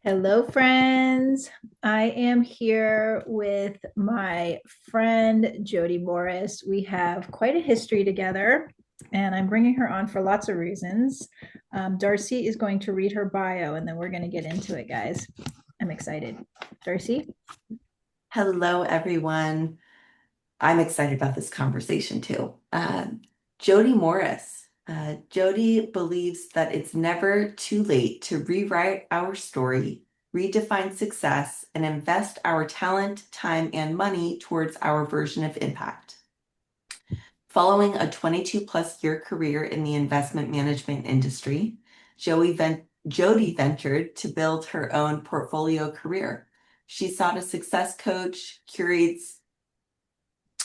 Hello, friends. I am here with my friend Jodi Morris. We have quite a history together, and I'm bringing her on for lots of reasons. Darcy is going to read her bio, and then we're going to get into it, guys. I'm excited. Darcy? Hello, everyone. I'm excited about this conversation too. Jodi Morris. Jodi believes that it's never too late to rewrite our story, redefine success, and invest our talent, time, and money towards our version of impact. Following a 22 plus year career in the investment management industry, Jodi ventured to build her own portfolio career. She sought a success coach, curates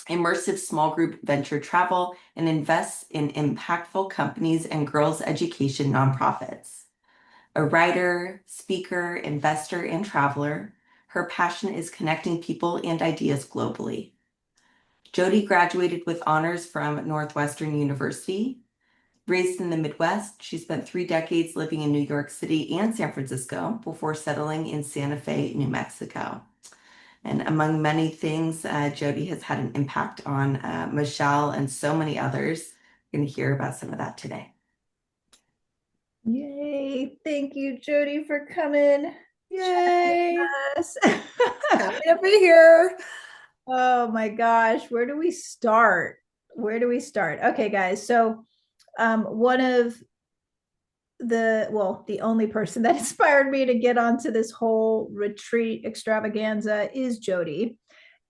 immersive small group venture travel, and invests in impactful companies and girls' education nonprofits. A writer, speaker, investor, and traveler, her passion is connecting people and ideas globally. Jodi graduated with honors from Northwestern University. Raised in the Midwest, she spent 3 decades living in New York City and San Francisco before settling in Santa Fe, New Mexico. And among many things, Jodi has had an impact on Michelle and so many others. We're going to hear about some of that today. Yay. Thank you, Jodi, for coming. Yay. Yes. Happy to be here. Oh my gosh, where do we start? Where do we start? Okay, guys. So, one of the only person that inspired me to get onto this whole retreat extravaganza is Jodi.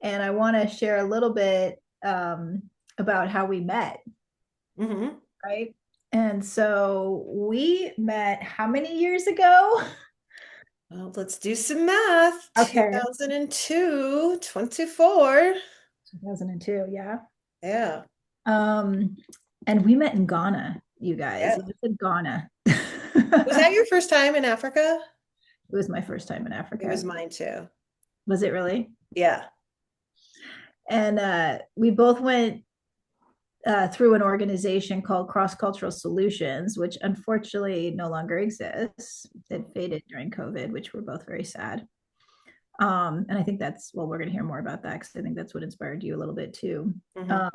And I want to share a little bit about how we met, Mm-hmm. right? And so we met how many years ago? Well, let's do some math. Okay. 2002, 24. 2002, yeah. Yeah. Um, and we met in Ghana, you guys. Yeah. It was in Ghana. Was that your first time in Africa? It was my first time in It Africa. was mine too. Was it really? Yeah. And we both went through an organization called Cross Cultural Solutions, which unfortunately no longer exists. It faded during COVID, which we're both very sad. And I think that's, well, we're going to hear more about that because I think that's what inspired you a little bit too. Mm-hmm. Um,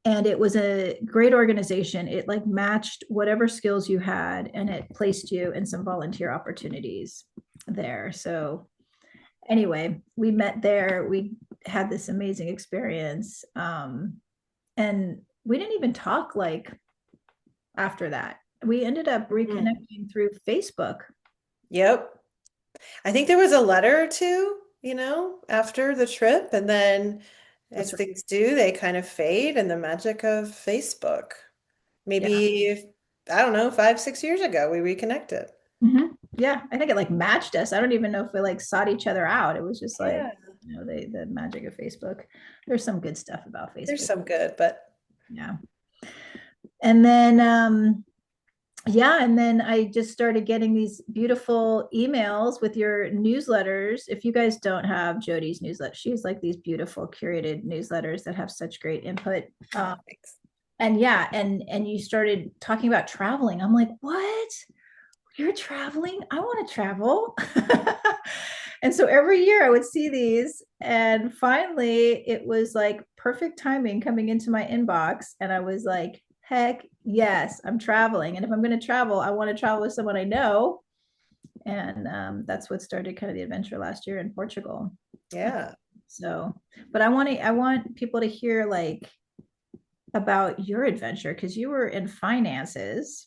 and it was a great organization. It like matched whatever skills you had and it placed you in some volunteer opportunities there. So anyway, we met there. We had this amazing experience. And we didn't even talk like after that. We ended up Mm. reconnecting through Facebook. Yep. I think there was a letter or two, after the trip, and then That's as right. things do, they kind of fade in the magic of Facebook. Yeah. Maybe, I don't know, 5, 6 years ago, we reconnected. Mm-hmm. Yeah. I think it like matched us. I don't even know if we like sought each other out. It was just like, Yeah, the magic of Facebook. There's some good stuff about there's Facebook. some good, but Yeah. And then yeah, and then I just started getting these beautiful emails with your newsletters. If you guys don't have Jodi's newsletter, she's like these beautiful curated newsletters that have such great input. oh, Um, thanks. and yeah, and you started talking about traveling. I'm like, what? You're traveling? I want to travel. And so every year I would see these, and finally it was like perfect timing coming into my inbox. And I was like, heck yes, I'm traveling. And if I'm going to travel, I want to travel with someone I know. And that's what started kind of the adventure last year in Portugal. Yeah. So, but I want people to hear like about your adventure because you were in finances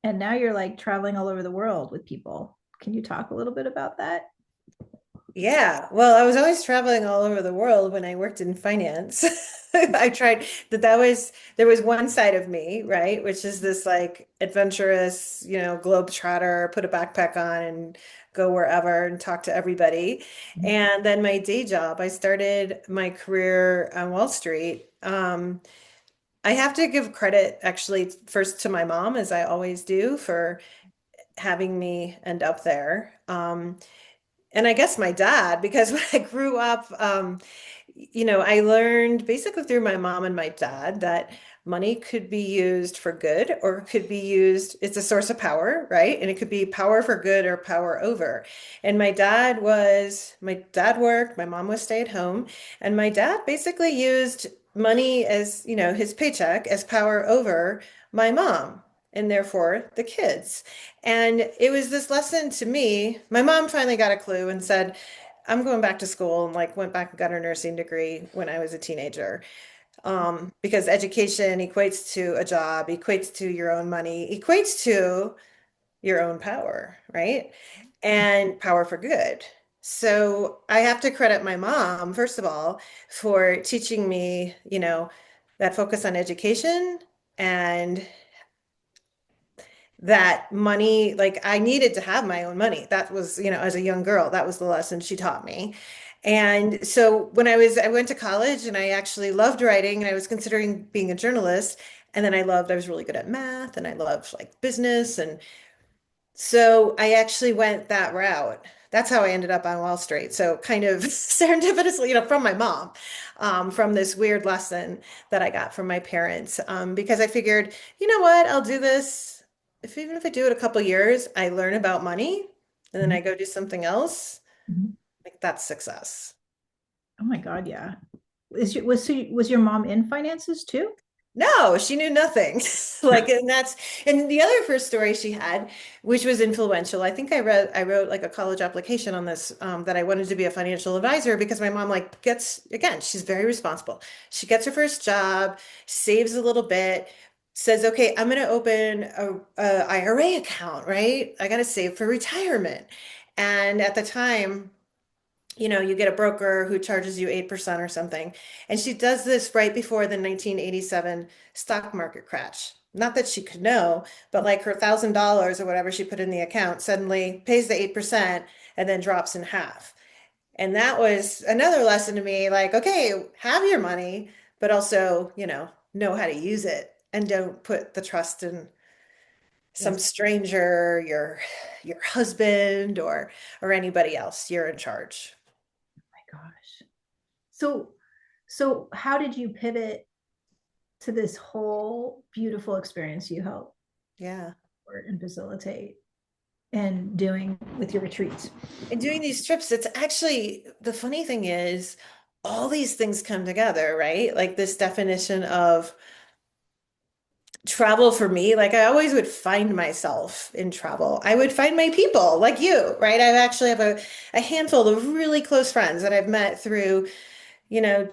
and now you're like traveling all over the world with people. Can you talk a little bit about that? Yeah. Well, I was always traveling all over the world when I worked in finance. I tried there was one side of me, right, which is this like adventurous, globe trotter, put a backpack on and go wherever and talk to everybody. And then my day job, I started my career on Wall Street. I have to give credit actually first to my mom, as I always do, for having me end up there. And I guess my dad, because when I grew up, I learned basically through my mom and my dad that money could be used for good or it could be used, it's a source of power, right? And it could be power for good or power over. And my dad worked, my mom was stay at home, and my dad basically used money as, his paycheck as power over my mom and therefore the kids. And it was this lesson to me. My mom finally got a clue and said, I'm going back to school, and like went back and got her nursing degree when I was a teenager. Because education equates to a job, equates to your own money, equates to your own power, right? And power for good. So I have to credit my mom, first of all, for teaching me, that focus on education and that money, like I needed to have my own money. That was, as a young girl, that was the lesson she taught me. And so I went to college and I actually loved writing and I was considering being a journalist. And then I was really good at math and I loved like business. And so I actually went that route. That's how I ended up on Wall Street. So kind of serendipitously, from my mom, from this weird lesson that I got from my parents, because I figured, you know what, I'll do this. Even if I do it a couple years, I learn about money and then Mhm. I go do something else. Mhm. Like that's success. Oh my God, yeah. Was your mom in finances too? No, she knew nothing. Like, and the other first story she had, which was influential. I think I wrote like a college application on this, that I wanted to be a financial advisor because my mom like again, she's very responsible. She gets her first job, saves a little bit, says, okay, I'm going to open a IRA account, right? I got to save for retirement. And at the time, you get a broker who charges you 8% or something. And she does this right before the 1987 stock market crash. Not that she could know, but like her $1,000 or whatever she put in the account suddenly pays the 8% and then drops in half. And that was another lesson to me, like, okay, have your money, but also, know how to use it and don't put the trust in some Yes. stranger, your husband or anybody else. You're in charge. My gosh. So, so how did you pivot to this whole beautiful experience you help Yeah. support and facilitate and doing with your retreats? And doing these trips, it's actually the funny thing is all these things come together, right? Like this definition of travel for me, like I always would find myself in travel. I would find my people like you, right? I actually have a handful of really close friends that I've met through,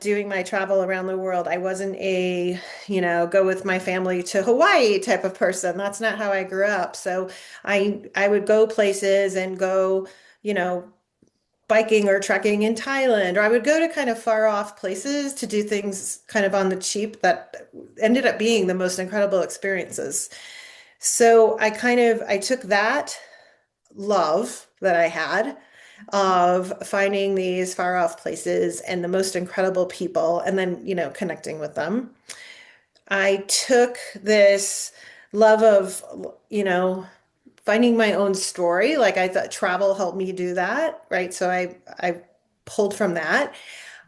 doing my travel around the world. I wasn't go with my family to Hawaii type of person. That's not how I grew up. So I would go places and go, you know, biking or trekking in Thailand, or I would go to kind of far off places to do things kind of on the cheap that ended up being the most incredible experiences. So I took that love that I had of finding these far off places and the most incredible people and then, connecting with them. I took this love of, finding my own story. Like I thought travel helped me do that, right? So I pulled from that.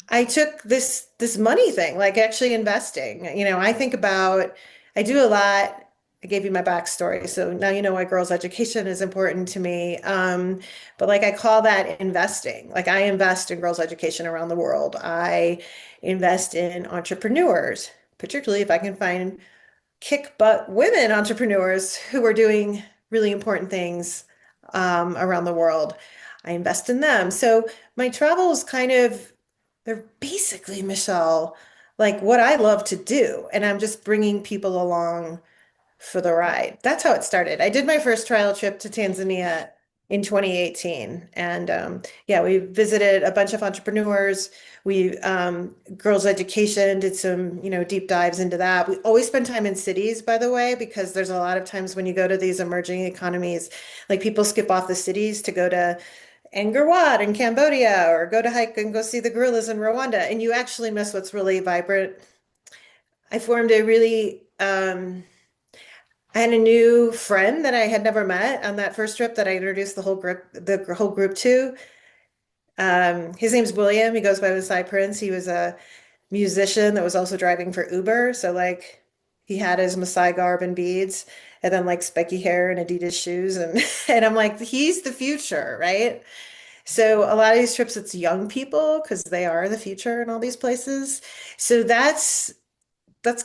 I took this money thing, like actually investing. I do a lot. I gave you my backstory, so now you know why girls' education is important to me. But like I call that investing. Like I invest in girls' education around the world. I invest in entrepreneurs, particularly if I can find kick butt women entrepreneurs who are doing really important things around the world. I invest in them. So my travels they're basically, Michelle, like what I love to do. And I'm just bringing people along for the ride. That's how it started. I did my first trial trip to Tanzania in 2018. And yeah, we visited a bunch of entrepreneurs. We girls' education, did some, deep dives into that. We always spend time in cities, by the way, because there's a lot of times when you go to these emerging economies, like people skip off the cities to go to Angkor Wat in Cambodia or go to hike and go see the gorillas in Rwanda, and you actually miss what's really vibrant. I formed a really I had a new friend that I had never met on that first trip that I introduced the whole group to. His name's William. He goes by the Cy Prince. He was a musician that was also driving for Uber. So like He had his Maasai garb and beads, and then like spiky hair and Adidas shoes, and and I'm like, he's the future, right? So a lot of these trips, it's young people because they are the future in all these places. So that's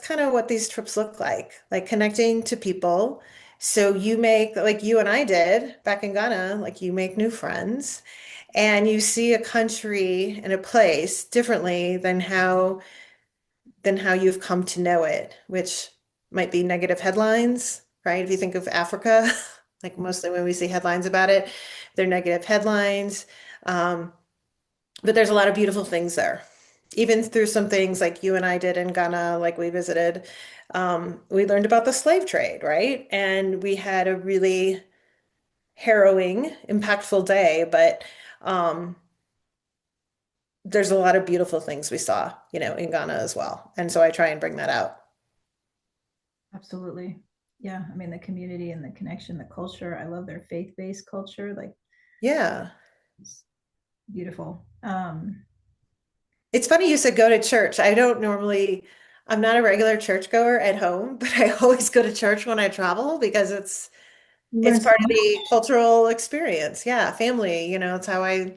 kind of what these trips look like connecting to people. So you make, like you and I did back in Ghana, like you make new friends and you see a country and a place differently than how you've come to know it, which might be negative headlines, right? If you think of Africa, like mostly when we see headlines about it, they're negative headlines. Um, but there's a lot of beautiful things there. Even through some things like you and I did in Ghana, like we visited, we learned about the slave trade, right? And we had a really harrowing, impactful day, but um, there's a lot of beautiful things we saw, in Ghana as well. And so I try and bring that out. Absolutely. Yeah. I mean, the community and the connection, the culture. I love their faith-based culture. Like, Yeah. it's beautiful. It's funny you said go to church. I'm not a regular churchgoer at home, but I always go to church when I travel because it's You it's learn so part of much. the cultural experience. Yeah, family, it's how I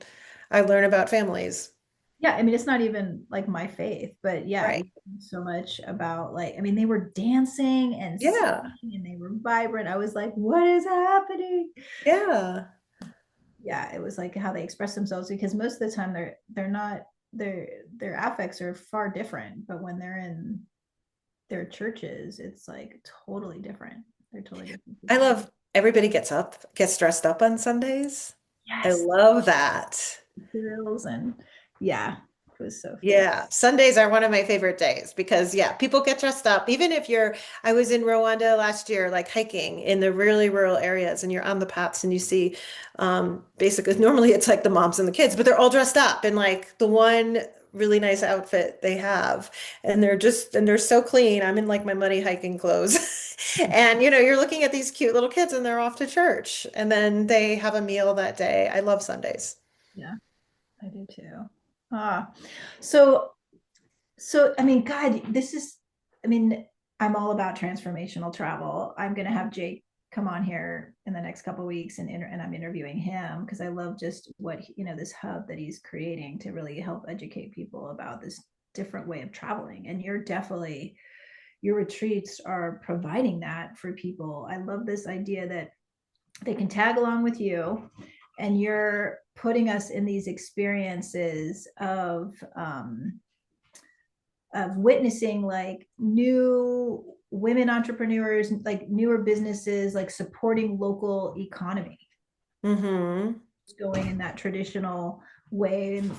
learn about families. Yeah, I mean, it's not even like my faith, but yeah, Right. you learn so much about, like, I mean, they were dancing and Yeah. singing and they were vibrant. I was like, what is happening? Yeah. Yeah, it was like how they express themselves, because most of the time they're not their affects are far different, but when they're in their churches, it's like totally different. They're totally different I people. love everybody gets dressed up on Sundays. I Yes, love that. girls, and yeah, it was so fun. Yeah, Sundays are one of my favorite days because yeah, people get dressed up. Even if I was in Rwanda last year, like hiking in the really rural areas, and you're on the paths and you see, basically normally it's like the moms and the kids, but they're all dressed up in like the one really nice outfit they have, and they're so clean. I'm in like my muddy hiking clothes, and you're looking at these cute little kids, and they're off to church, and then they have a meal that day. I love Sundays. Yeah, I do too. Ah, so I mean, God, this is, I mean, I'm all about transformational travel. I'm going to have Jake come on here in the next couple of weeks, and I'm interviewing him because I love just what, this hub that he's creating to really help educate people about this different way of traveling. And your retreats are providing that for people. I love this idea that they can tag along with you, and you're putting us in these experiences of witnessing like new women entrepreneurs, like newer businesses, like supporting local economy, Mm-hmm. going in that traditional way, and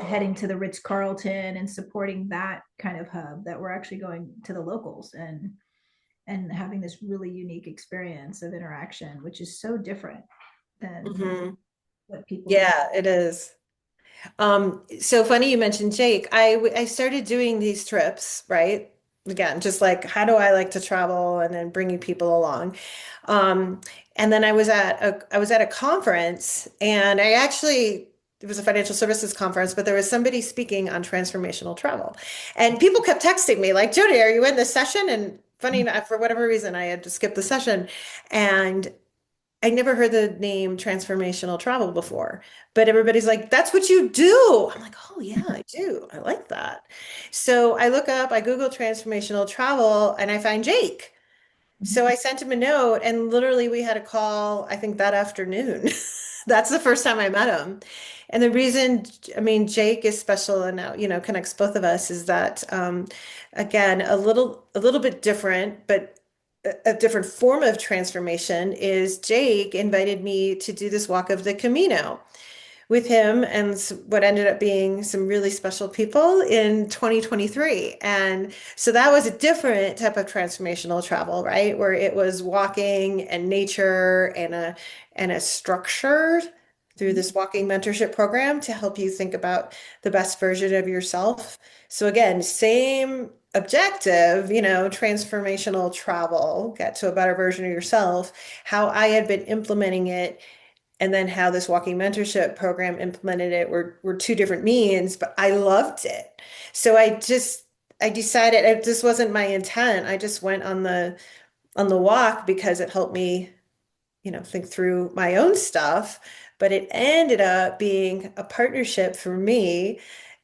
heading to the Ritz Carlton and supporting that kind of hub, that we're actually going to the locals and having this really unique experience of interaction, which is so different than Mm-hmm. what people do. Yeah, it is. So funny you mentioned Jake. I started doing these trips, right? Again, just like how do I like to travel and then bringing people along. Um, and then I was at a conference and it was a financial services conference, but there was somebody speaking on transformational travel. And people kept texting me like, Jodi, are you in this session? And funny enough, for whatever reason, I had to skip the session. And I never heard the name transformational travel before, but everybody's like, that's what you do. I'm like, oh yeah, I do. I like that. So I Google transformational travel and I find Jake. So I sent him a note and literally we had a call, I think that afternoon. That's the first time I met him. And the reason, I mean, Jake is special and now, connects both of us is that, again, a little bit different, but a different form of transformation is Jake invited me to do this walk of the Camino with him and what ended up being some really special people in 2023. And so that was a different type of transformational travel, right? Where it was walking and nature and a structure through this walking mentorship program to help you think about the best version of yourself. So again, same objective, transformational travel, get to a better version of yourself. How I had been implementing it and then how this walking mentorship program implemented it were two different means, but I loved it. So I decided this wasn't my intent. I just went on the walk because it helped me, think through my own stuff. But it ended up being a partnership for me,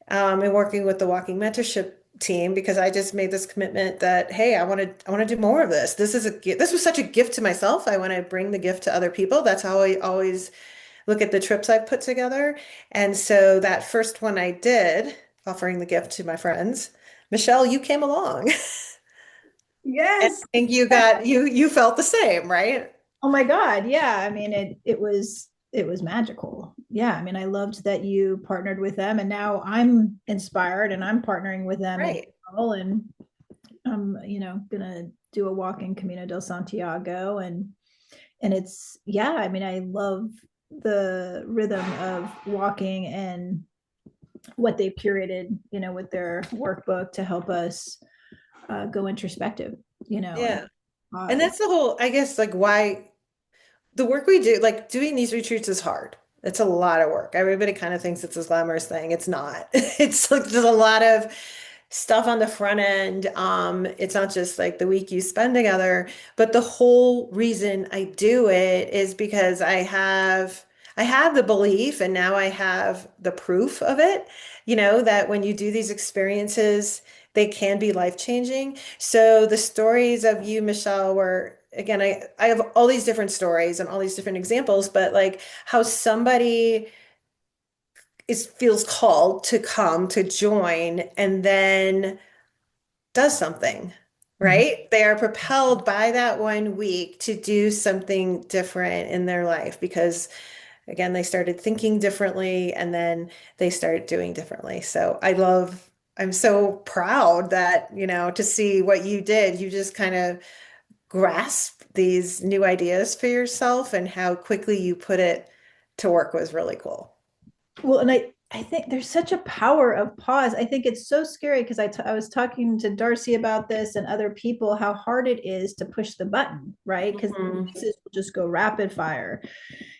and working with the walking mentorship team because I just made this commitment that, hey, I want to do more of this. This was such a gift to myself. I want to bring the gift to other people. That's how I always look at the trips I've put together. And so that first one I did, offering the gift to my friends, Michelle, you came along. And Yes. I think you felt the same, right? Oh my God. Yeah. I mean, it was magical. Yeah. I mean, I loved that you partnered with them, and now I'm inspired and I'm partnering with them as Right. well. And I'm, gonna do a walk in Camino del Santiago, and it's, yeah, I mean, I love the rhythm of walking and what they've curated, with their workbook to help us go introspective, and Yeah. And pause. that's the whole, I guess, like why the work we do, like doing these retreats is hard. It's a lot of work. Everybody kind of thinks it's this glamorous thing. It's not. It's like there's a lot of stuff on the front end. It's not just like the week you spend together, but the whole reason I do it is because I have the belief and now I have the proof of it, that when you do these experiences, they can be life-changing. So the stories of you, Michelle, were again, I have all these different stories and all these different examples, but like how somebody feels called to come to join and then does something, Mhm. right? They are propelled by that one week to do something different in their life because, again, they started thinking differently and then they started doing differently. So I'm so proud that, to see what you did. You just kind of grasp these new ideas for yourself and how quickly you put it to work was really cool. Well, and I think there's such a power of pause. I think it's so scary because I was talking to Darcy about this and other people, how hard it is to push the button, right? Because Mhm. will just go rapid fire,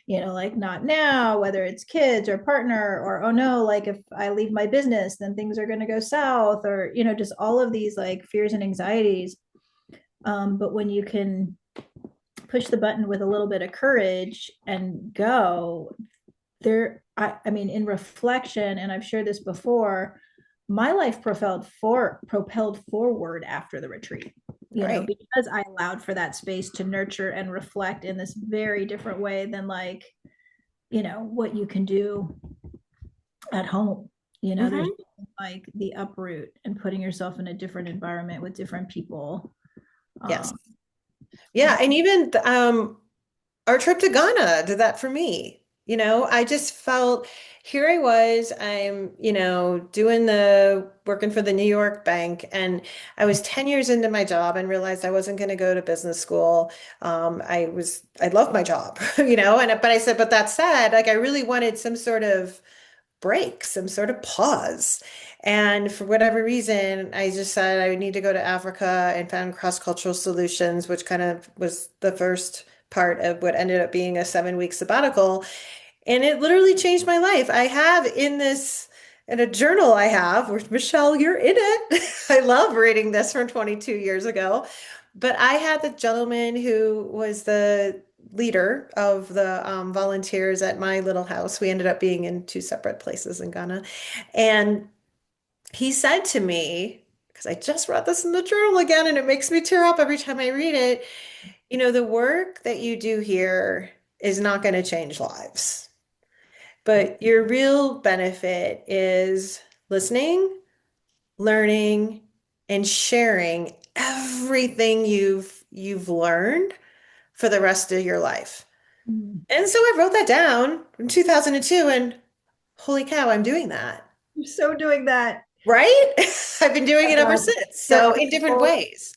like not now, whether it's kids or partner, or oh no, like if I leave my business, then things are going to go south, or, just all of these like fears and anxieties. But when you can push the button with a little bit of courage and go, I mean, in reflection, and I've shared this before, my life propelled forward after the retreat, Right. because I allowed for that space to nurture and reflect in this very different way than like, what you can do at home. There's Hmm. like the uproot and putting yourself in a different environment with different people. Yes. um Yeah. And even our trip to Ghana did that for me. I just felt here I was, doing the working for the New York bank, and I was 10 years into my job and realized I wasn't going to go to business school. I loved my job, but I said, but that said, like I really wanted some sort of break, some sort of pause. And for whatever reason, I just said I would need to go to Africa and found cross-cultural solutions, which kind of was the first part of what ended up being a 7 week sabbatical. And it literally changed my life. I have in a journal I have, where Michelle, you're in it. I love reading this from 22 years ago. But I had the gentleman who was the leader of the volunteers at my little house. We ended up being in two separate places in Ghana. And he said to me, because I just read this in the journal again, and it makes me tear up every time I read it, the work that you do here is not going to change lives. But your real benefit is listening, learning, and sharing everything you've learned for the rest of your life. And so I wrote that down in 2002 and holy cow, I'm doing that. You're so doing that. Right? I've been doing it ever Um, since. your So in different article, ways.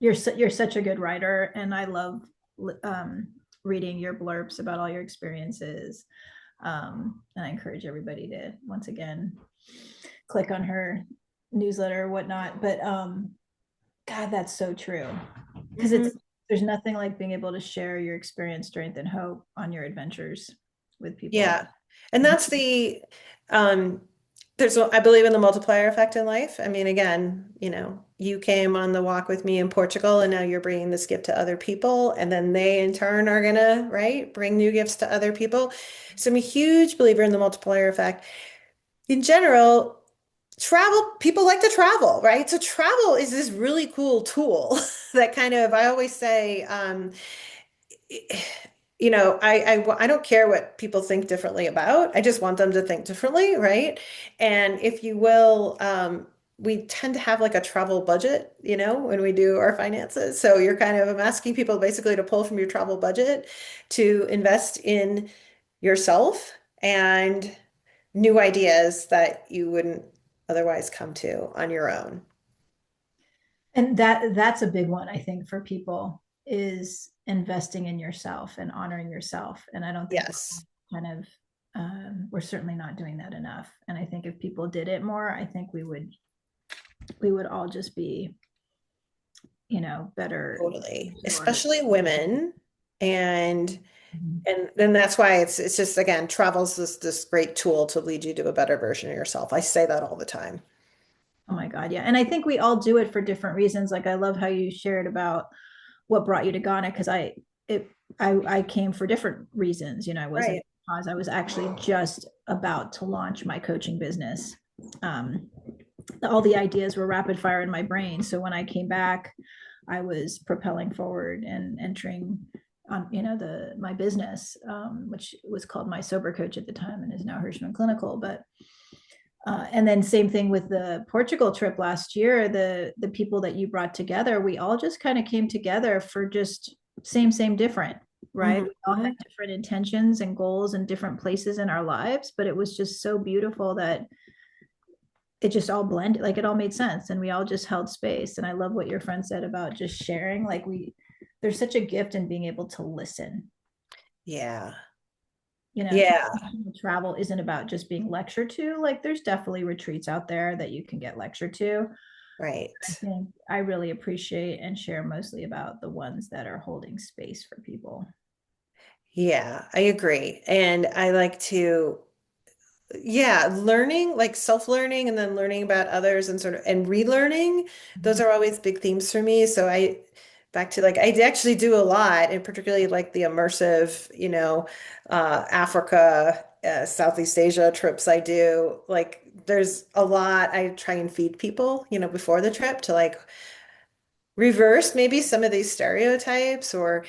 you're such a good writer, and I love um, reading your blurbs about all your experiences. And I encourage everybody to once again click on her newsletter or whatnot. But God, that's so true, because Mhm. there's nothing like being able to share your experience, strength, and hope on your adventures with people. Yeah. And that's um I believe in the multiplier effect in life. I mean, again, you came on the walk with me in Portugal, and now you're bringing this gift to other people, and then they in turn are gonna, right, bring new gifts to other people. So I'm a huge believer in the multiplier effect. In general, people like to travel, right? So travel is this really cool tool that kind of, I always say, I don't care what people think differently about. I just want them to think differently, right? And if you will, we tend to have like a travel budget, when we do our finances. So I'm asking people basically to pull from your travel budget to invest in yourself and new ideas that you wouldn't otherwise come to on your own. And that's a big one, I think, for people is investing in yourself and honoring yourself. And I don't think Yes. we're certainly not doing that enough. And I think if people did it more, I think we would all just be, better. Totally. Especially women. And and then that's why it's just again, travel's this great tool to lead you to a better version of yourself. I say that all the time. Oh my God, yeah. And I think we all do it for different reasons. Like I love how you shared about what brought you to Ghana because it I came for different reasons. I wasn't Right. because I was actually just about to launch my coaching business. Um, all the ideas were rapid fire in my brain. So when I came back, I was propelling forward and entering on my business, which was called My Sober Coach at the time and is now Hirschman Clinical. But and then same thing with the Portugal trip last year. The people that you brought together, we all just kind of came together for just same different, right? Mhm. We all had different intentions and goals and different places in our lives, but it was just so beautiful that it just all blended, like it all made sense, and we all just held space. And I love what your friend said about just sharing. Like there's such a gift in being able to listen. Yeah. Yeah. International travel isn't about just being lectured to. Like there's definitely retreats out there that you can get lectured to. I Right. think I really appreciate and share mostly about the ones that are holding space for people. Yeah, I agree. And I like to, yeah, learning, like self-learning and then learning about others and sort of and relearning, those are always big themes for me. So back to like I actually do a lot, and particularly like the immersive, Africa, Southeast Asia trips I do. Like there's a lot I try and feed people, before the trip to like reverse maybe some of these stereotypes or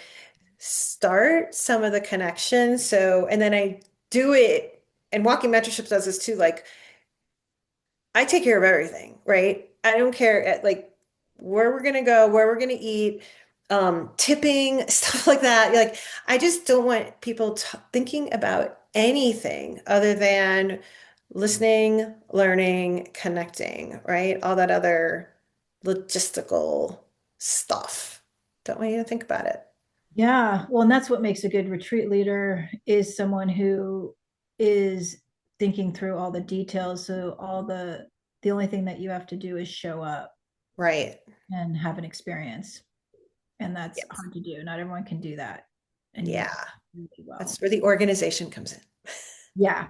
start some of the connections. So, and then I do it, and walking mentorship does this too. Like, I take care of everything, right? I don't care like where we're gonna go, where we're gonna eat, tipping, stuff like that. Like, I just don't want people t thinking about anything other than listening, learning, connecting, right? All that other logistical stuff. Don't want you to think about it. Yeah, well, and that's what makes a good retreat leader is someone who is thinking through all the details. So the only thing that you have to do is show up Right. and have an experience. And that's Yes. hard to do. Not everyone can do that. And you Yeah. do really well. That's where the organization comes in. Yeah.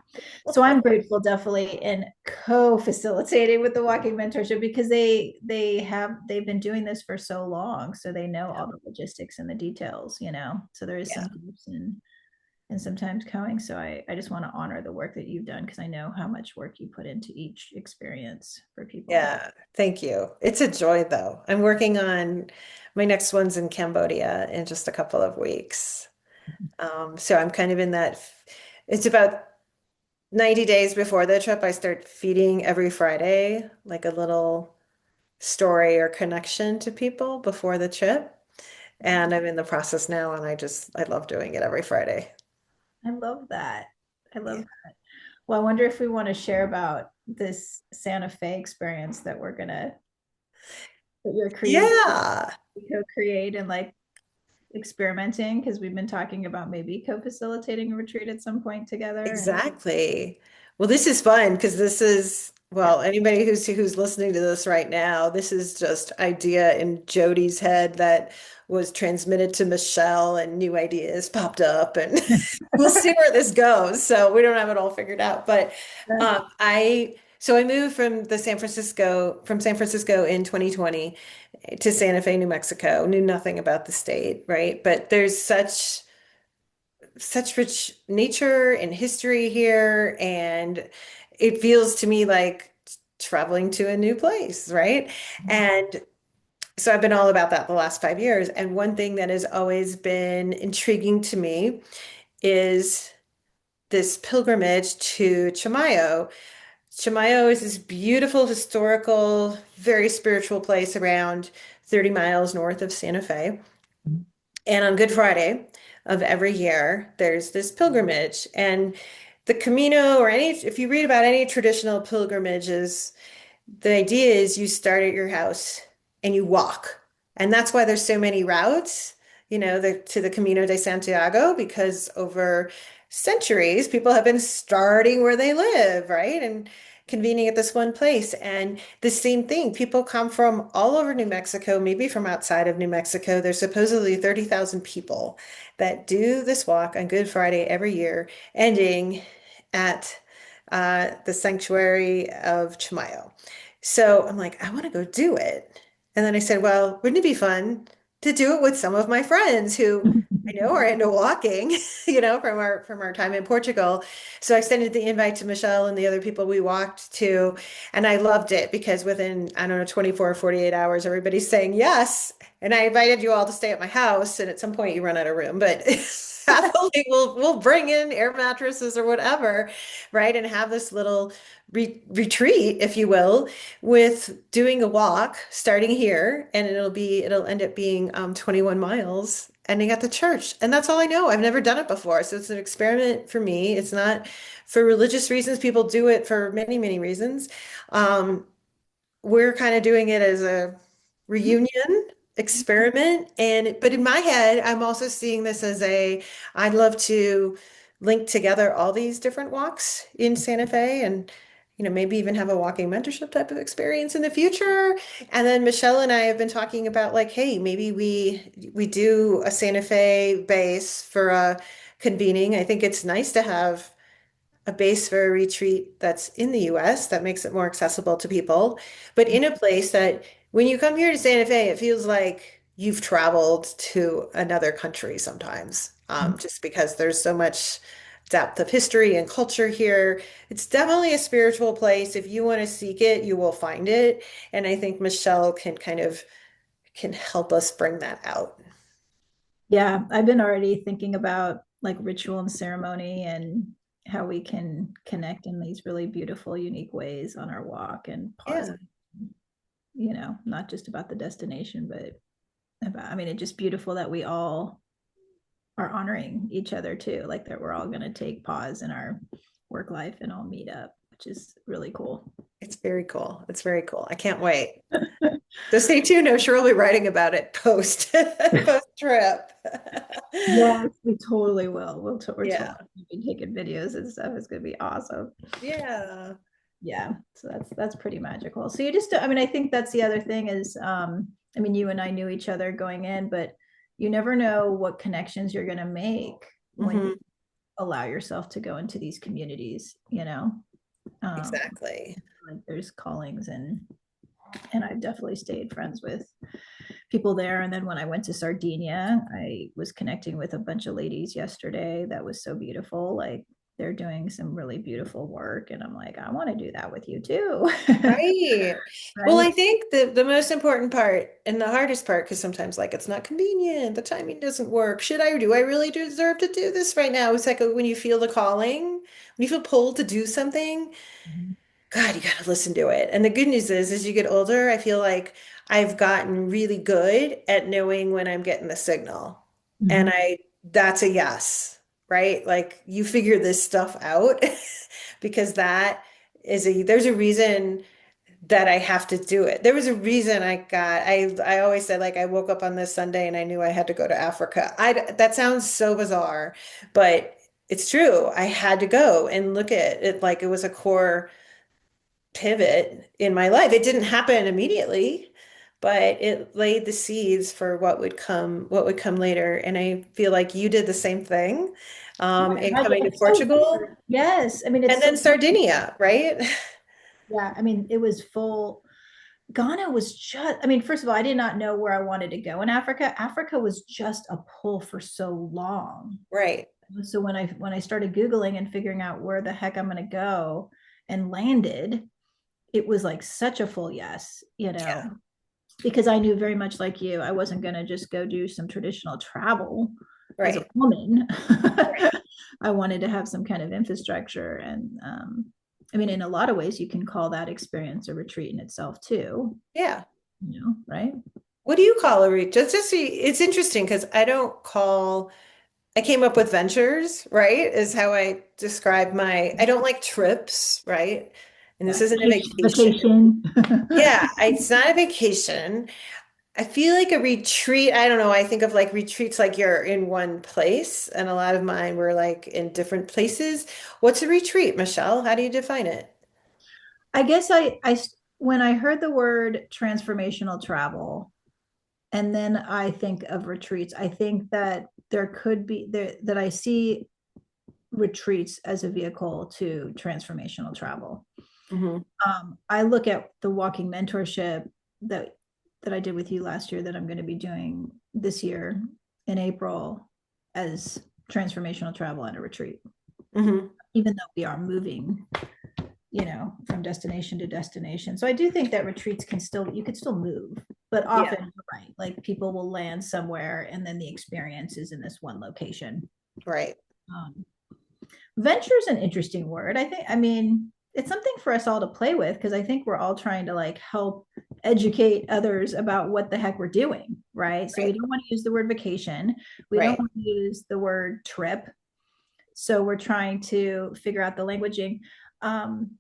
So I'm grateful definitely in co-facilitating with the walking mentorship because they've been doing this for so long. So they know all the logistics and the details. So there is Yeah. some groups and sometimes going. So I just want to honor the work that you've done because I know how much work you put into each experience for people. Yeah. Thank you. It's a joy though. I'm working on my next one's in Cambodia in just a couple of weeks. So I'm kind of in that, it's about 90 days before the trip. I start feeding every Friday, like a little story or connection to people before the trip. And I'm in the process now, and I love doing it every Friday. I love that. I love Yeah. that. Well, I wonder if we want to share about this Santa Fe experience that you're creating, Yeah. co-create and like experimenting because we've been talking about maybe co-facilitating a retreat at some point together. And Exactly. Well, this is fun because this is, yeah, well, anybody who's listening to this right now, this is just idea in Jody's head that was transmitted to Michelle, and new ideas popped up, and we'll see where this goes. So we don't have it all figured out, but I So I moved from San Francisco in 2020 to Santa Fe, New Mexico. Knew nothing about the state, right? But there's such rich nature and history here, and it feels to me like traveling to a new place, right? And so I've been all about that the last 5 years. And one thing that has always been intriguing to me is this pilgrimage to Chimayo. Chimayo is this beautiful, historical, very spiritual place around 30 miles north of Santa Fe. And on Good Friday of every year, there's this pilgrimage. And the Camino, or any, if you read about any traditional pilgrimages, the idea is you start at your house and you walk. And that's why there's so many routes, to the Camino de Santiago, because over centuries, people have been starting where they live, right? And convening at this one place. And the same thing, people come from all over New Mexico, maybe from outside of New Mexico. There's supposedly 30,000 people that do this walk on Good Friday every year, ending at the sanctuary of Chimayo. So I'm like, I want to go do it. And then I said, well, wouldn't it be fun to do it with some of my friends who I know are into walking, from our time in Portugal. So I extended the invite to Michelle and the other people we walked to, and I loved it because within, I don't know, 24 or 48 hours, everybody's saying yes. And I invited you all to stay at my house, and at some point you run out of room, but happily we'll bring in air mattresses or whatever, right? And have this little retreat, if you will, with doing a walk starting here, and it'll end up being 21 miles ending at the church. And that's all I know. I've never done it before. So it's an experiment for me. It's not for religious reasons. People do it for many, many reasons. Um, we're kind of doing it as a reunion experiment. But in my head, I'm also seeing this as I'd love to link together all these different walks in Santa Fe, and maybe even have a walking mentorship type of experience in the future. And then Michelle and I have been talking about, like, hey, maybe we do a Santa Fe base for a convening. I think it's nice to have a base for a retreat that's in the US that makes it more accessible to people, but in a place that when you come here to Santa Fe, it feels like you've traveled to another country sometimes, just because there's so much depth of history and culture here. It's definitely a spiritual place. If you want to seek it, you will find it. And I think Michelle can help us bring that out. Yeah, I've been already thinking about like ritual and ceremony and how we can connect in these really beautiful, unique ways on our walk and pause, Yeah. not just about the destination, but about, I mean, it's just beautiful that we all are honoring each other too, like that we're all going to take pause in our work life and all meet up, which is really cool. It's very cool. It's very cool. I can't wait. So stay tuned. I'm sure we'll be writing about it post trip. Yes, we totally will. We're Yeah. totally be taking videos and stuff. It's gonna be awesome. Yeah. Yeah, so that's pretty magical. So you just, I mean, I think that's the other thing is, I mean, you and I knew each other going in, but you never know what connections you're gonna make when you Hmm. allow yourself to go into these communities, you know. Exactly. Like there's callings and I've definitely stayed friends with people there. And then when I went to Sardinia, I was connecting with a bunch of ladies yesterday. That was so beautiful. Like they're doing some really beautiful work. And I'm like, I want to do that with you too. Right. Well, Right. I think the most important part and the hardest part, because sometimes like it's not convenient, the timing doesn't work. Do I really deserve to do this right now? It's like when you feel the calling, when you feel pulled to do something, God, you got to listen to it. And the good news is, as you get older, I feel like I've gotten really good at knowing when I'm getting the signal. And Mhm. that's a yes, right? Like you figure this stuff out because there's a reason that I have to do it. There was a reason I always said, like, I woke up on this Sunday and I knew I had to go to Africa. That sounds so bizarre, but it's true. I had to go and look at it like it was a core pivot in my life. It didn't happen immediately, but it laid the seeds for what would come later. And I feel like you did the same thing, in coming to It's so Portugal weird. Yes. I mean, and it's so then Sardinia, right? Yeah, I mean, it was full. Ghana was just, I mean, first of all, I did not know where I wanted to go in Africa. Africa was just a pull for so long. Right. So when I started Googling and figuring out where the heck I'm gonna go and landed, it was like such a full yes, Yeah. because I knew very much like you, I wasn't gonna just go do some traditional travel as a Right. woman. Right. I wanted to have some kind of infrastructure. And I mean, in a lot of ways, you can call that experience a retreat in itself too, Yeah. right? What do you call a reach? It's interesting because I came up with ventures, right? Is how I describe I don't like trips, right? And this Yeah. isn't a vacation. Vacation. Yeah, it's not a vacation. I feel like a retreat, I don't know, I think of like retreats like you're in one place, and a lot of mine were like in different places. What's a retreat, Michelle? How do you define it? I guess when I heard the word transformational travel, and then I think of retreats, I think that there could be there that I see retreats as a vehicle to transformational travel. Hmm. I look at the walking mentorship that I did with you last year, that I'm going to be doing this year in April, as transformational travel and a retreat. Hmm. Even though we are moving, from destination to destination. So I do think that retreats you could still move, but Yeah, often you're right. Like people will land somewhere and then the experience is in this one location. right. Um, Venture is an interesting word. I mean, it's something for us all to play with, because I think we're all trying to like help educate others about what the heck we're doing, right? So we Right. don't want to use the word vacation. We don't Right. want to use the word trip. So we're trying to figure out the languaging. Um,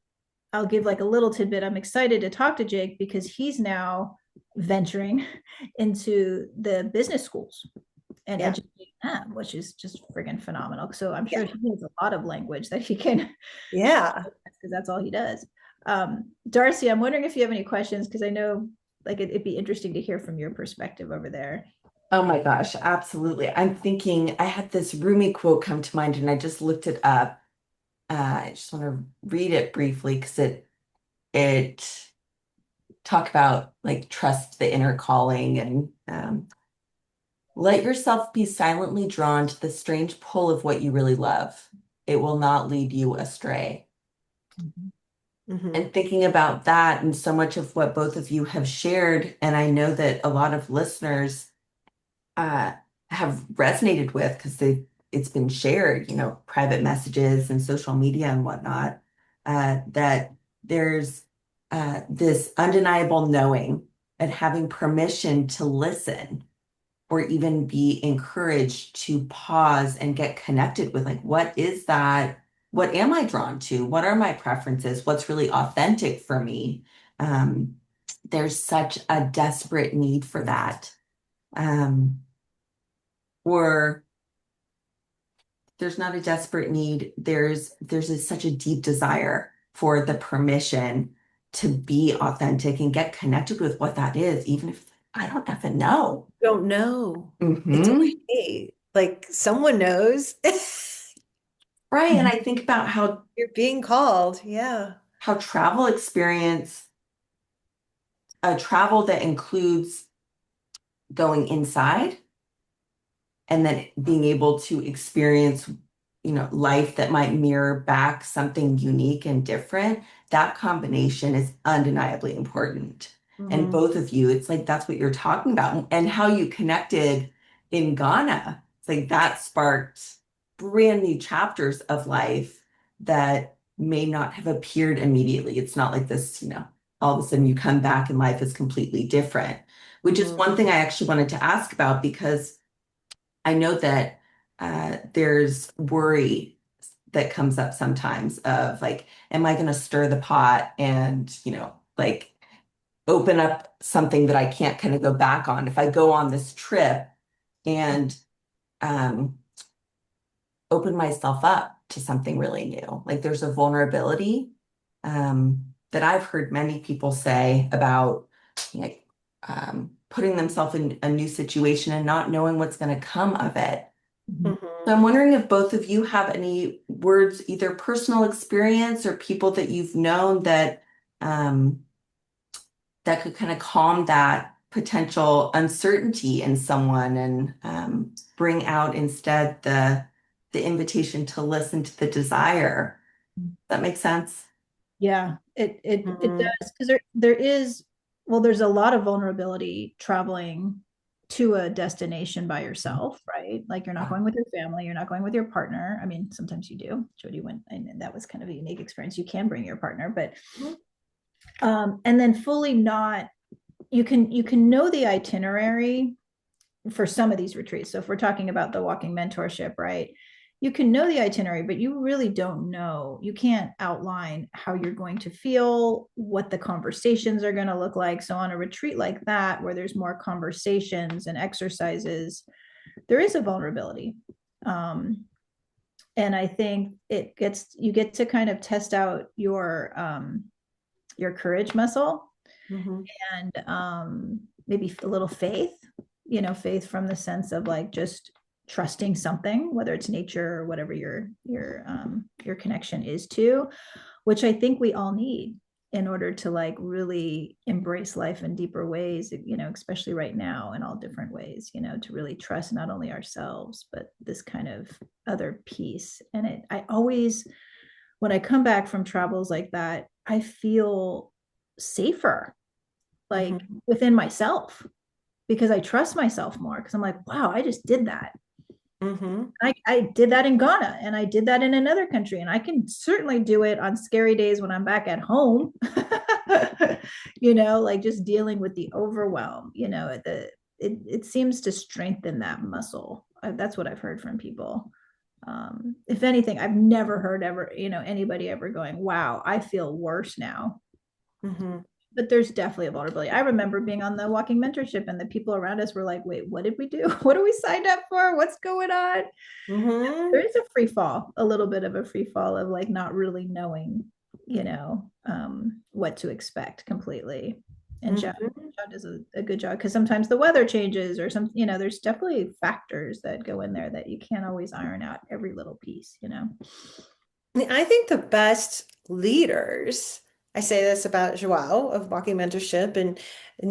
I'll give like a little tidbit. I'm excited to talk to Jake because he's now venturing into the business schools and Yeah. educating them, which is just friggin' phenomenal. So I'm sure Yeah. he has a lot of language that he can, Yeah. because that's all he does. Darcy, I'm wondering if you have any questions, because I know like it'd be interesting to hear from your perspective over there. Oh my gosh, absolutely. I'm thinking I had this Rumi quote come to mind and I just looked it up. I just want to read it briefly because it talk about like trust the inner calling and let yourself be silently drawn to the strange pull of what you really love. It will not lead you astray. Hmm. And thinking about that and so much of what both of you have shared, and I know that a lot of listeners uh, have resonated with because it's been shared, private messages and social media and whatnot, that there's this undeniable knowing and having permission to listen or even be encouraged to pause and get connected with like, what is that? What am I drawn to? What are my preferences? What's really authentic for me? Um, there's such a desperate need for that. Um, or there's not a desperate need. Such a deep desire for the permission to be authentic and get connected with what that is, even if I don't even know. Don't know. It's Hmm. okay. Like someone knows. Right. And Mhm. I think about You're being called. Yeah. how travel experience, a travel that includes going inside and then being able to experience, life that might mirror back something unique and different, that combination is undeniably important. And Hmm. both of you, it's like that's what you're talking about. And how you connected in Ghana. It's like that sparked brand new chapters of life that may not have appeared immediately. It's not like this, all of a sudden you come back and life is completely different, which is Hmm. one thing I actually wanted to ask about because I know that there's worry that comes up sometimes of like, am I going to stir the pot and, like open up something that I can't kind of go back on if I go on this trip and um, open myself up to something really new. Like there's a vulnerability that I've heard many people say about like putting themselves in a new situation and not knowing what's going to come of it. Mhm. So I'm wondering if both of you have any words, either personal experience or people that you've known that um, that could kind of calm that potential uncertainty in someone and bring out instead the invitation to listen to the desire. That makes sense? Yeah, it Mhm. does because there is, well, there's a lot of vulnerability traveling to a destination by yourself, right? Like you're not Yeah. going with your family, you're not going with your partner. I mean, sometimes you do. Jody went, and that was kind of a unique experience. You can bring your partner, but Mhm. and then fully not, you can know the itinerary for some of these retreats. So if we're talking about the walking mentorship, right? You can know the itinerary, but you really don't know. You can't outline how you're going to feel, what the conversations are going to look like. So on a retreat like that, where there's more conversations and exercises, there is a vulnerability. Um, and I think you get to kind of test out your courage muscle Mhm. and maybe a little faith, faith from the sense of like just trusting something, whether it's nature or whatever your connection is to, which I think we all need in order to like really embrace life in deeper ways, especially right now in all different ways, to really trust not only ourselves but this kind of other piece. And I always, when I come back from travels like that, I feel safer, like Mhm. within myself, because I trust myself more because I'm like, wow, I just did that. Mhm. I did that in Ghana and I did that in another country. And I can certainly do it on scary days when I'm back at home, like just dealing with the overwhelm, it seems to strengthen that muscle. That's what I've heard from people. If anything, I've never heard ever, anybody ever going, wow, I feel worse now. Mhm. But there's definitely a vulnerability. I remember being on the walking mentorship and the people around us were like, wait, what did we do? What are we signed up for? What's going on? There Mhm. is a free fall, a little bit of a free fall of like not really knowing, what to expect completely. And Mhm. John does a good job because sometimes the weather changes or some, there's definitely factors that go in there that you can't always iron out every little piece. I think the best leaders, I say this about Joao of Walking Mentorship, and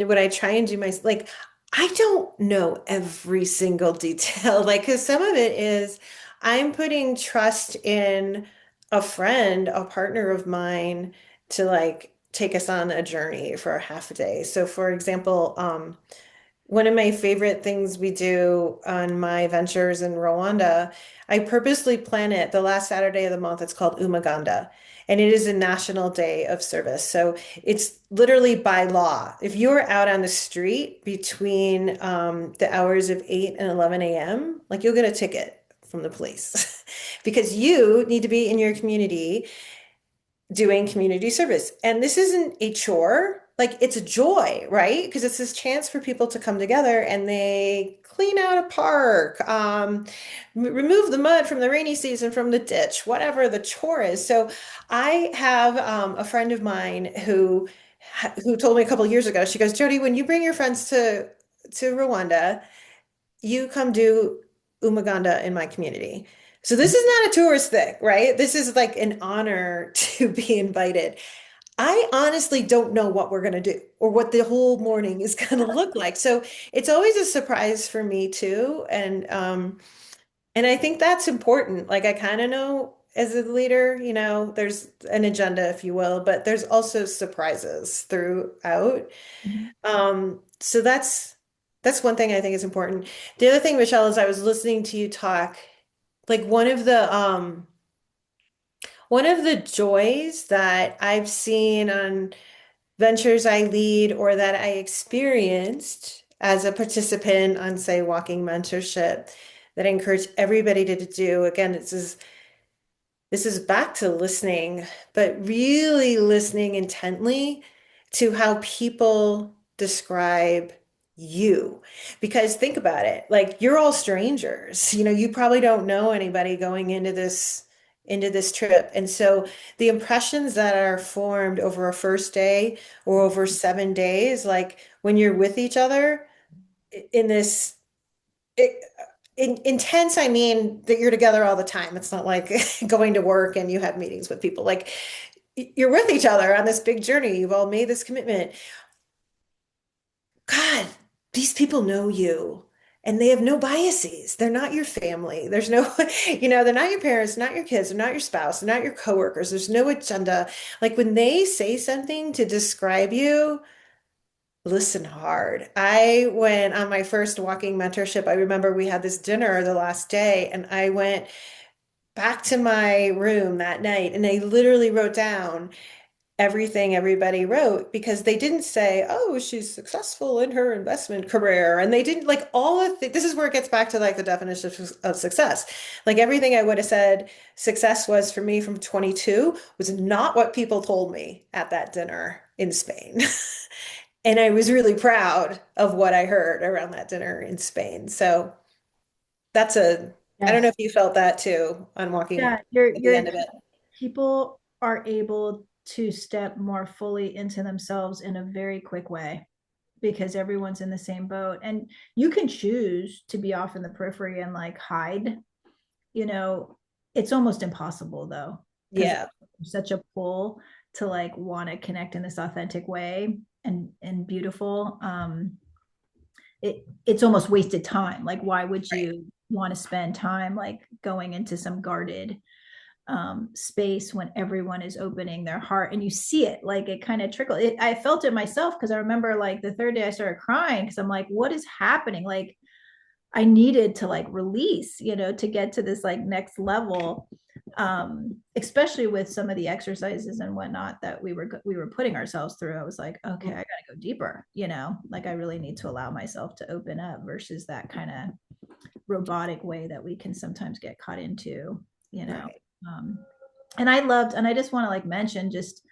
what I try and do like, I don't know every single detail, like, because some of it is I'm putting trust in a friend, a partner of mine to like take us on a journey for a half a day. So, for example, one of my favorite things we do on my ventures in Rwanda, I purposely plan it the last Saturday of the month. It's called Umaganda, and it is a national day of service. So it's literally by law. If you're out on the street between the hours of 8 and 11 a.m., like you'll get a ticket from the police because you need to be in your community doing community service. And this isn't a chore, like it's a joy, right? Because it's this chance for people to come together and they clean out a park, remove the mud from the rainy season from the ditch, whatever the chore is. So I have a friend of mine who told me a couple of years ago, she goes, Jody, when you bring your friends to Rwanda, you come do Umaganda in my community. So this is not a tourist thing, right? This is like an honor to be invited. I honestly don't know what we're going to do or what the whole morning is going to look like. So it's always a surprise for me too. And I think that's important. Like I kind of know as a leader, there's an agenda, if you will, but there's also surprises throughout. So that's one thing I think is important. The other thing, Michelle, is I was listening to you talk, like one of the joys that I've seen on ventures I lead or that I experienced as a participant on, say, walking mentorship that I encourage everybody to do. Again, this is back to listening, but really listening intently to how people describe you. Because think about it, like you're all strangers. You probably don't know anybody going into this trip. And so the impressions that are formed over a first day or over 7 days, like when you're with each other in this it, intense, I mean that you're together all the time. It's not like going to work and you have meetings with people. Like you're with each other on this big journey. You've all made this commitment. God, these people know you and they have no biases. They're not your family. There's no, they're not your parents, not your kids, they're not your spouse, they're not your coworkers. There's no agenda. Like when they say something to describe you, listen hard. I went on my first walking mentorship. I remember we had this dinner the last day, and I went back to my room that night and I literally wrote down everything everybody wrote because they didn't say, oh, she's successful in her investment career. And they didn't like all of this is where it gets back to like the definition of success. Like everything I would have said success was for me from 22 was not what people told me at that dinner in Spain. And I was really proud of what I heard around that dinner in Spain. So I don't know Yes. if you felt that too on walking Yeah, at the you're end of it. people are able to step more fully into themselves in a very quick way because everyone's in the same boat. And you can choose to be off in the periphery and like hide, you know, it's almost impossible though, because Yeah. such a pull to like want to connect in this authentic way and beautiful. It's almost wasted time. Like, why would Right. you want to spend time like going into some guarded space when everyone is opening their heart and you see it like it kind of trickle it, I felt it myself because I remember like the third day I started crying because I'm like, what is happening? Like I needed to like release, to get to this like next level, especially with some of the exercises and whatnot that we were putting ourselves through. I was like, okay, I gotta go deeper, like I really need to allow myself to open up versus that kind of robotic way that we can sometimes get caught into, you know. Right. um, and I loved, and I just want to like mention just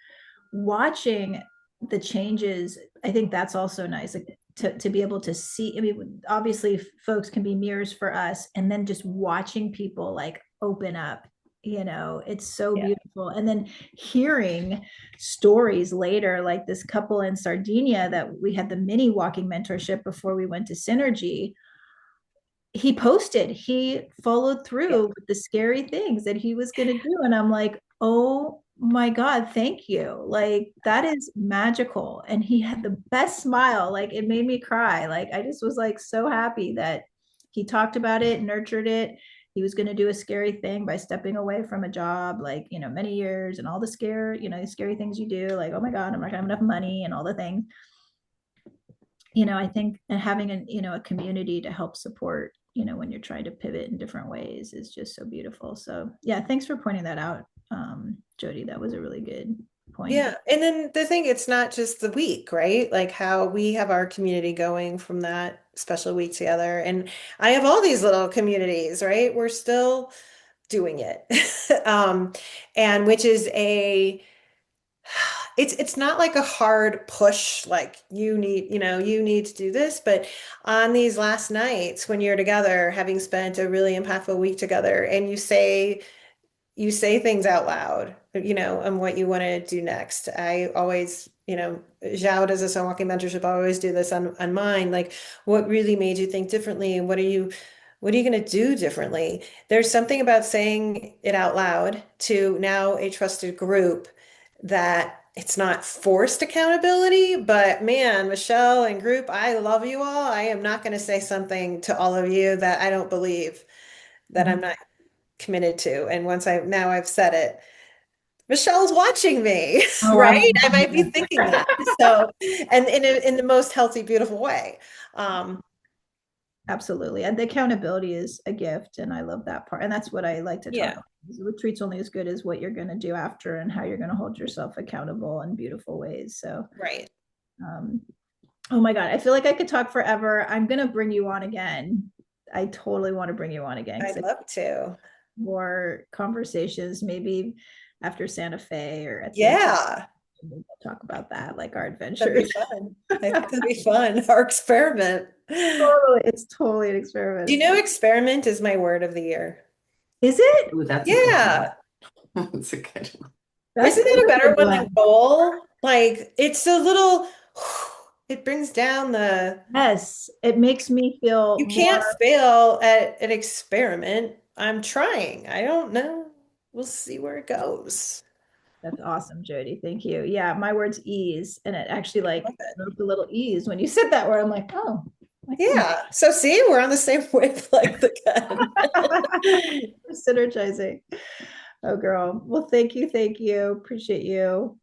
watching the changes. I think that's also nice, like to be able to see. I mean, obviously folks can be mirrors for us, and then just watching people like open up, it's so Yeah. beautiful. And then hearing stories later, like this couple in Sardinia that we had the mini walking mentorship before we went to Synergy. He followed Yeah. through with the scary things that he was going to do, and I'm like, oh my god, thank you, like that is magical. And he had the best smile, like it made me cry. Like I just was like so happy that he talked about it, nurtured it. He was going to do a scary thing by stepping away from a job, like, many years, and all the scary things you do, like, oh my god, I'm not gonna have enough money and all the things. I think, and having a community to help support, when you're trying to pivot in different ways is just so beautiful. So yeah, thanks for pointing that out, Jodi. That was a really good point. Yeah. And then the thing, it's not just the week, right? Like how we have our community going from that special week together. And I have all these little communities, right? We're still doing it. Um, and which is it's not like a hard push, like you need to do this, but on these last nights when you're together, having spent a really impactful week together, and you say things out loud, and what you want to do next. I always, Zhao does this on Walking Mentorship. I always do this on mine. Like, what really made you think differently, and what are you going to do differently? There's something about saying it out loud to now a trusted group that it's not forced accountability, but man, Michelle and group, I love you all. I am not going to say something to all of you that I don't believe, that I'm Mhm. not committed to. And once I've said it, Michelle's watching me, Oh, right? I might be I'm thinking that. So, and in the most healthy, beautiful way. absolutely. And the accountability is a gift, and I love that part. And that's what I like to talk Yeah, about. The retreat's only as good as what you're going to do after, and how you're going to hold yourself accountable in beautiful ways. So right. um, oh my God, I feel like I could talk forever. I'm gonna bring you on again. I totally want to bring you on again because I'd I love to. more conversations, maybe after Santa Fe or at some point. Yeah, We'll talk about that, like our that'd be adventures. fun. I think that'd be fun. Our experiment. Totally, it's totally an Do you experiment. know experiment is my word of the year? Is it? Ooh, that's a good one. Yeah. That's a good one. That's Isn't that a a better good one than one. goal? Like it's a little, it brings down Yes, it makes me feel you can't more. fail at an experiment. I'm trying. I don't know. We'll see where it goes. That's awesome, Jody. Thank you. Yeah, my word's ease. And it actually like Love it. wrote the little ease when you said that word. I'm like, oh, I can Yeah. So see, we're on the same wavelength again. we're synergizing. Oh, girl. Well, thank you. Thank you. Appreciate you.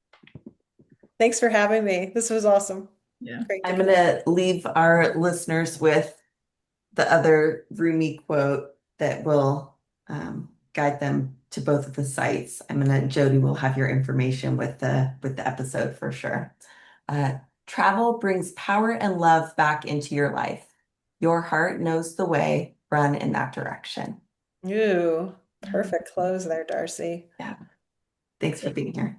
Thanks for having me. This was awesome. Yeah. Great to I'm connect. gonna leave our listeners with the other Rumi quote that will guide them to both of the sites. Jody will have your information with the episode for sure. Travel brings power and love back into your life. Your heart knows the way. Run in that direction. Ooh, perfect close there, Darcy. Yeah. Thanks for being here.